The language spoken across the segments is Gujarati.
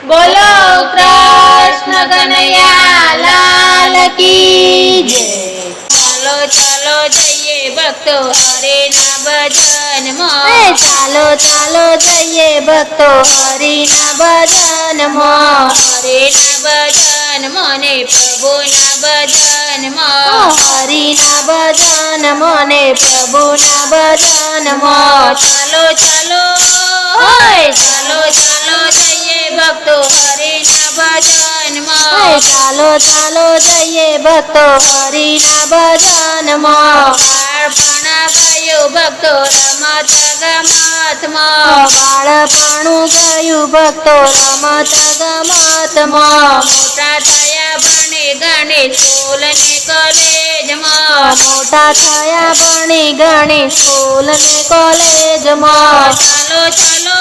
બોલો કૃષ્ણ કનૈયા લાલ કી જય। ચાલો ચાલો જઈએ ભક્તો હરિના ભજનમાં, ચાલો ચાલો જઈએ ભક્તો હરિના ભજનમાં, હરિના ભજનમાં ને પ્રભુના ભજનમાં, હરિના ભજનમાં ને પ્રભુના ભજનમાં। ચાલો ચાલો ચાલો ચાલો જઈએ ભક્તો હરિના ભજનમાં, ચાલો ચાલો જઈએ ભક્તો હરિના ભજનમાં। બાળપણા ગયું ભક્તો રમત ગમતમાં, બાળપણું ગયું ભક્તો રમત ગમતમાં, મોટા થયા ભણી ગણી સ્કૂલ ને કોલેજમાં, મોટા થયા ભણી ગણી સ્કૂલ ને કોલેજમાં। ચાલો ચાલો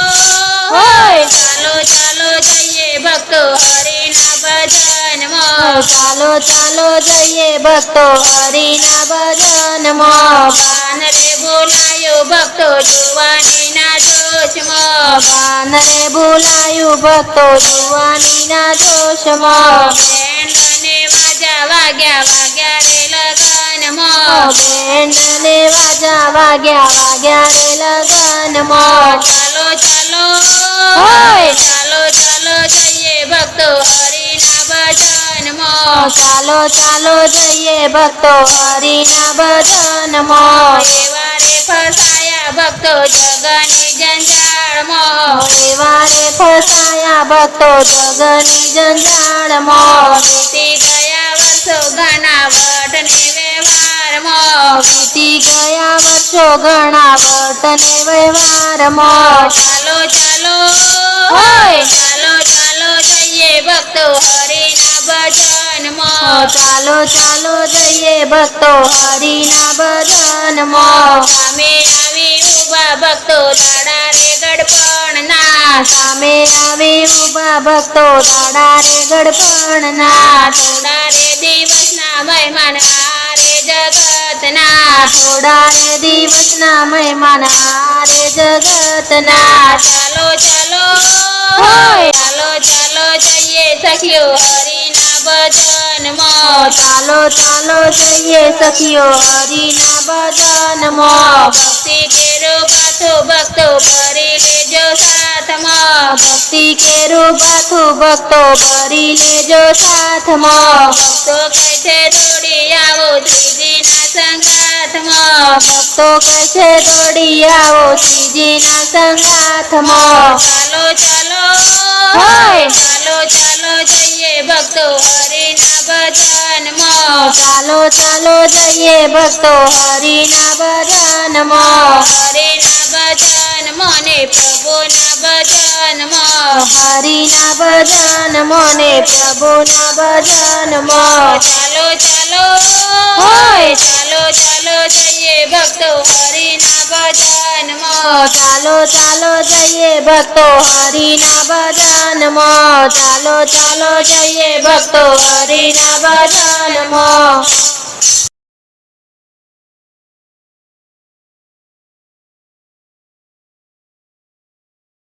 ચાલો ચાલો જઈએ ભક્તો હરિના ભજનમાં, ચાલો ચાલો જઈએ ભક્તો હરિના ભજનમાં। બાનરે બોલાયો ભક્તો જુવાનીના જોશમાં, બાનરે બોલાયું ભક્તો જુવાનીના જોશમાં, બેન્ડ અને વાજા વાગ્યા વાગ્યા રે લગનમાં, બેન્ડ ને વાજા વાગ્યા રે લગનમાં। ચાલો ચાલો ચાલો ચાલો જઈએ ભક્તો હરિના ભજનમાં, ચાલો ચાલો જઈએ ભક્તો હરિના ભજનમાં। એવા રે ફસાયા ભક્તો જગની જંજાળમાં, એવારે ફસાયા ભક્તો જગની જંજાળમાં, વીતી ગયા વર્ષો ઘણા વટ ને વ્યવહારમાં, વીતી ગયા વર્ષો ઘણા વટ ને વ્યવહારમાં। ચાલો ચાલો ચાલો ચાલો જઈએ ભક્તો હરિના ભજનમાં, ચાલો ચાલો જઈએ ભક્તો હરિના ભજનમાં। સામે આવી ઉભા ભક્તો દાડા રે ગડપણના, સામે આવી ઉભા ભક્તો દાડા રે ગડપણના, થોડા રે દિવસના મહેમાન આરે જગતના, થોડા રે દિવસના મહેમાન હારે જગતના। ચાલો ચાલો ચાલો ચાલો જઈએ સખીઓ હરિના ભજનમાં, ચાલો ચાલો જઈએ સખીઓ હરિના ભજનમાં। ભક્તિ કેરો બાથો ભક્તો ભરી લેજો સાથમાં, ભક્તિ કેરું બાથું ભક્તો ભરી લેજો સાથમાં, ભક્તો કહે છે દોડી આવો શ્રીજીના સંગાથમાં, ભક્તો કહે છે દોડી આવો શ્રીજીના સંગાથમાં। ચાલો ચાલો ચાલો ચાલો જઈએ ભક્તો હરિના ભજનમાં, ચાલો ચાલો જઈએ ભક્તો હરિના ભજનમાં, હરિના ભજનમાં ને પ્રભુના ભજનમાં, હરિના ભજનમાં ને પ્રભુના ભજનમાં। ચાલો ચાલો ચાલો ચાલો જઈએ ભક્તો હરિના ભજનમાં, ચાલો ચાલો જઈએ ભક્તો હરિના ભજનમાં, ચાલો ચાલો જઈએ ભક્તો હરિના ભજનમાં।